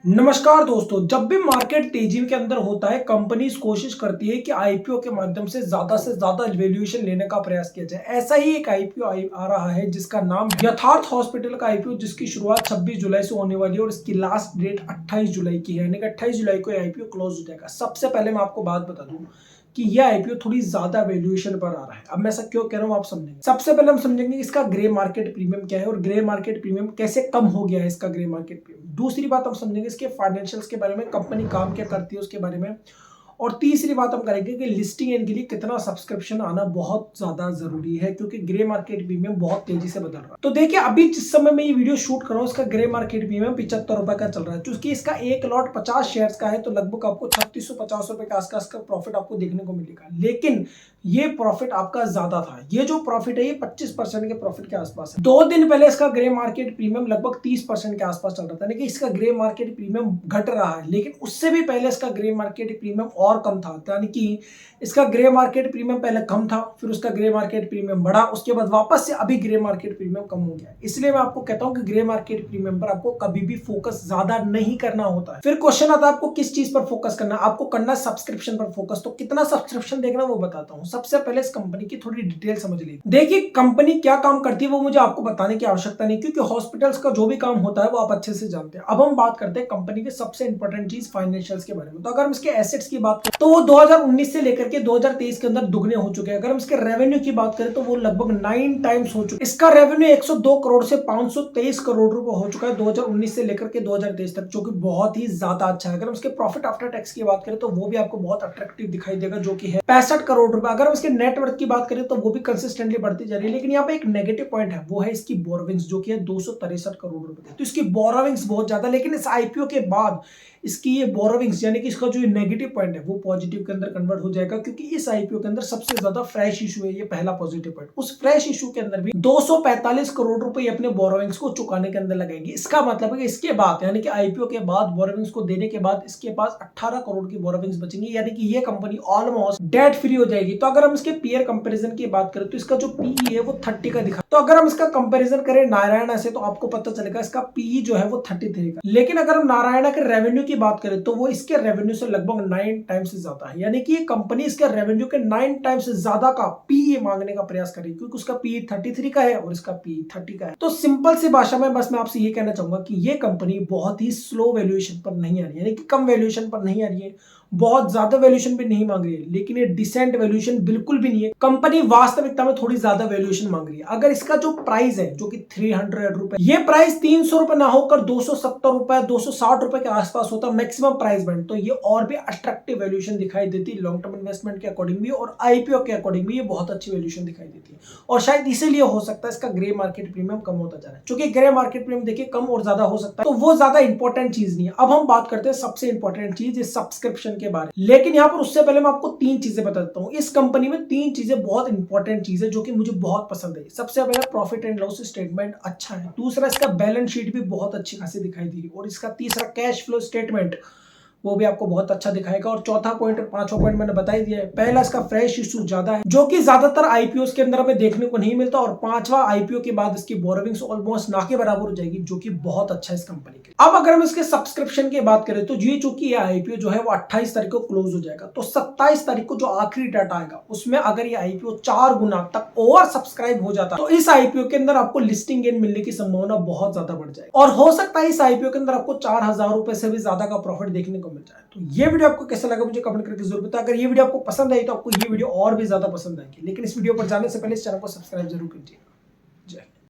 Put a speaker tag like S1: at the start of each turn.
S1: नमस्कार दोस्तों। जब भी मार्केट तेजी के अंदर होता है, कंपनीज कोशिश करती है कि आईपीओ के माध्यम से ज्यादा वैल्यूएशन लेने का प्रयास किया जाए। ऐसा ही एक आईपीओ आ रहा है जिसका नाम यथार्थ हॉस्पिटल का आईपीओ, जिसकी शुरुआत 26 जुलाई से होने वाली है और इसकी लास्ट डेट 28 जुलाई की है, यानी कि 28 जुलाई को आईपीओ क्लोज हो जाएगा। सबसे पहले मैं आपको बात बता दूं कि यह आईपीओ थोड़ी ज्यादा वैल्यूएशन पर आ रहा है। अब मैं ऐसा क्यों कह रहा हूं आप समझेंगे। सबसे पहले हम समझेंगे इसका ग्रे मार्केट प्रीमियम क्या है और ग्रे मार्केट प्रीमियम कैसे कम हो गया है इसका ग्रे मार्केट प्रीमियम। दूसरी बात हम समझेंगे इसके फाइनेंशियल्स के बारे में, कंपनी काम क्या करती है उसके बारे में। और तीसरी बात हम करेंगे कि लिस्टिंग एंड के लिए कितना सब्सक्रिप्शन आना बहुत ज्यादा जरूरी है, क्योंकि ग्रे मार्केट प्रीमियम बहुत तेजी से बदल रहा है। तो देखिए, अभी जिस समय मैं ये वीडियो शूट कर रहा हूँ, इसका ग्रे मार्केट प्रीमियम 75 रुपए का चल रहा है। क्योंकि इसका एक लॉट 50 शेयर्स का है, तो लगभग आपको 3650 रुपए के आसपास का प्रॉफिट आपको देखने को मिलेगा। लेकिन ये प्रॉफिट आपका ज्यादा था। ये जो प्रॉफिट है ये 25% के प्रॉफिट के आसपास है। 2 दिन पहले इसका ग्रे मार्केट प्रीमियम लगभग 30% के आसपास चल रहा था, यानी कि इसका ग्रे मार्केट प्रीमियम घट रहा है। लेकिन उससे भी पहले इसका ग्रे मार्केट प्रीमियम और कम था, यानी कि इसका ग्रे मार्केट प्रीमियम पहले कम था, फिर उसका ग्रे मार्केट प्रीमियम बढ़ा, उसके बाद वापस से अभी ग्रे मार्केट प्रीमियम कम हो गया। इसलिए मैं आपको कहता हूं कि ग्रे मार्केट प्रीमियम पर आपको कभी भी फोकस ज्यादा नहीं करना होता है। फिर क्वेश्चन आता है आपको किस चीज पर फोकस करना है। आपको करना सब्सक्रिप्शन पर फोकस। तो कितना सब्सक्रिप्शन देखना वो बताता हूं। सबसे पहले इस कंपनी की थोड़ी डिटेल समझ लीजिए। देखिए, कंपनी क्या काम करती है वो मुझे आपको बताने की आवश्यकता नहीं, क्योंकि हॉस्पिटल्स का जो भी काम होता है वो आप अच्छे से जानते हैं। अब हम बात करते हैं कंपनी के सबसे इंपॉर्टेंट चीज फाइनेंशियल्स के बारे में। तो अगर हम इसके एसेट्स की बात करें तो वो 2019 से लेकर के 2023 के अंदर दुगने हो चुके हैं। अगर हम इसके रेवेन्यू की बात करें तो वो लगभग 9 टाइम्स हो चुके। इसका रेवेन्यू 102 करोड़ से 523 करोड़ रुपए हो चुका है 2019 से लेकर के 2023 तक, जो कि बहुत ही ज्यादा अच्छा है। अगर हम इसके प्रॉफिट आफ्टर टैक्स की बात करें तो वो भी आपको बहुत अट्रैक्टिव दिखाई देगा, जो कि है 65 करोड़ रुपए। अगर हम इसके नेटवर्थ की बात करें तो वो भी कंसिस्टेंटली बढ़ती जा रही है। लेकिन यहाँ पे एक नेगेटिव पॉइंट है, वो है इसकी बोरोविंग्स, जो कि है 263 करोड़ रुपए। तो इसकी बोरोविंग्स बहुत ज्यादा, लेकिन इस आईपीओ के बाद इसकी ये बोरोविंग्स, यानी कि इसका जो नेगेटिव पॉइंट है वो पॉजिटिव के अंदर कन्वर्ट हो जाएगा, क्योंकि इस आईपीओ के अंदर सबसे ज्यादा फ्रेश इशू है। ये पहला पॉजिटिव पॉइंट। उस फ्रेश इशू के अंदर भी 245 करोड़ रुपए अपने बोरोविंग्स को चुकाने के अंदर लगाएंगे। इसका मतलब है कि इसके बाद, यानी कि आईपीओ के बाद बोरोविंग्स को देने के बाद इसके पास 18 करोड़ की बोरोविंग्स बचेंगी, यानी कि ये कंपनी ऑलमोस्ट डेट फ्री हो जाएगी। तो अगर हम इसके पीयर कंपैरिजन की बात करें तो इसका जो पीई है वो 30 का दिखा। तो अगर हम इसका कंपैरिजन करें नारायणा से तो आपको पता चलेगा इसका पीई जो है वो 33 का। लेकिन अगर हम नारायणा के रेवेन्यू की बात करें तो वो इसके रेवेन्यू से लगभग 9 टाइम्स से ज्यादा है, यानी कि ये कंपनी इसके रेवेन्यू के 9 टाइम्स से ज्यादा का पीई मांगने का प्रयास करेगी, क्योंकि उसका पीई 33 का है और इसका पीई 30 का है। तो सिंपल सी भाषा में बस मैं आपसे ये कहना चाहूंगा कि ये कंपनी बहुत ही स्लो वैल्यूएशन पर नहीं आ रही है, यानी कि कम वैल्यूएशन पर नहीं आ रही है, बहुत ज्यादा वैल्यूएशन भी नहीं मांग रही है, लेकिन ये डिसेंट वैल्यूएशन बिल्कुल भी नहीं है। कंपनी वास्तविकता में थोड़ी ज्यादा वैल्यूएशन मांग रही है। अगर इसका जो प्राइस है जो कि 300 रुपए, ये प्राइस 300 रुपए ना होकर 270 रुपए 260 रुपए के आसपास होता मैक्सिमम प्राइस बैंड, तो ये और भी अट्रैक्टिव वैल्यूएशन दिखाई देती लॉन्ग टर्म इन्वेस्टमेंट के अकॉर्डिंग भी, और आईपीओ के अकॉर्डिंग भी ये बहुत अच्छी वैल्यूएशन दिखाई देती है। और शायद इसीलिए हो सकता है इसका ग्रे मार्केट प्रीमियम कम होता जा रहा है, क्योंकि ग्रे मार्केट प्रीमियम देखिए कम और ज्यादा हो सकता है, तो वो ज्यादा इंपॉर्टेंट चीज नहीं है। अब हम बात करते हैं सबसे इंपॉर्टेंट चीज सब्सक्रिप्शन के बारे में। लेकिन यहाँ पर उससे पहले मैं आपको 3 चीजें बता देता हूँ। इस कंपनी में 3 चीजें बहुत इंपॉर्टेंट चीजें जो कि मुझे बहुत पसंद है। सबसे पहले प्रॉफिट एंड लॉस स्टेटमेंट अच्छा है। दूसरा, इसका बैलेंस शीट भी बहुत अच्छी खासी दिखाई दी, और इसका तीसरा कैश फ्लो स्टेटमेंट वो भी आपको बहुत अच्छा दिखाएगा। और चौथा पॉइंट और पांचवा पॉइंट मैंने बता ही दिया है। पहला, इसका फ्रेश इशू ज्यादा है, जो कि ज्यादातर आईपीओ के अंदर हमें देखने को नहीं मिलता। और पांचवा, आईपीओ के बाद इसकी बोरोविंग्स ऑलमोस्ट ना के बराबर हो जाएगी, जो कि बहुत अच्छा है इस कंपनी के। अब अगर हम इसके सब्सक्रिप्शन की बात करें तो ये चूंकि ये आईपीओ जो है वो 28 तारीख को क्लोज हो जाएगा, तो 27 तारीख को जो आखिरी डाटा आएगा उसमें अगर ये आईपीओ 4 गुना तक ओवर सब्सक्राइब हो जाता तो इस आईपीओ के अंदर आपको लिस्टिंग गेन मिलने की संभावना बहुत ज्यादा बढ़ जाएगी, और हो सकता है इस आईपीओ के अंदर आपको 4000 रुपए से भी ज्यादा का प्रॉफिट देखने को मिल जाए। तो ये वीडियो आपको कैसा लगा मुझे कमेंट करके जरूर बताएं। अगर ये वीडियो आपको पसंद आई तो आपको ये वीडियो और भी ज्यादा पसंद आएगी। लेकिन इस वीडियो पर जाने से पहले इस चैनल को सब्सक्राइब जरूर कीजिए। जय।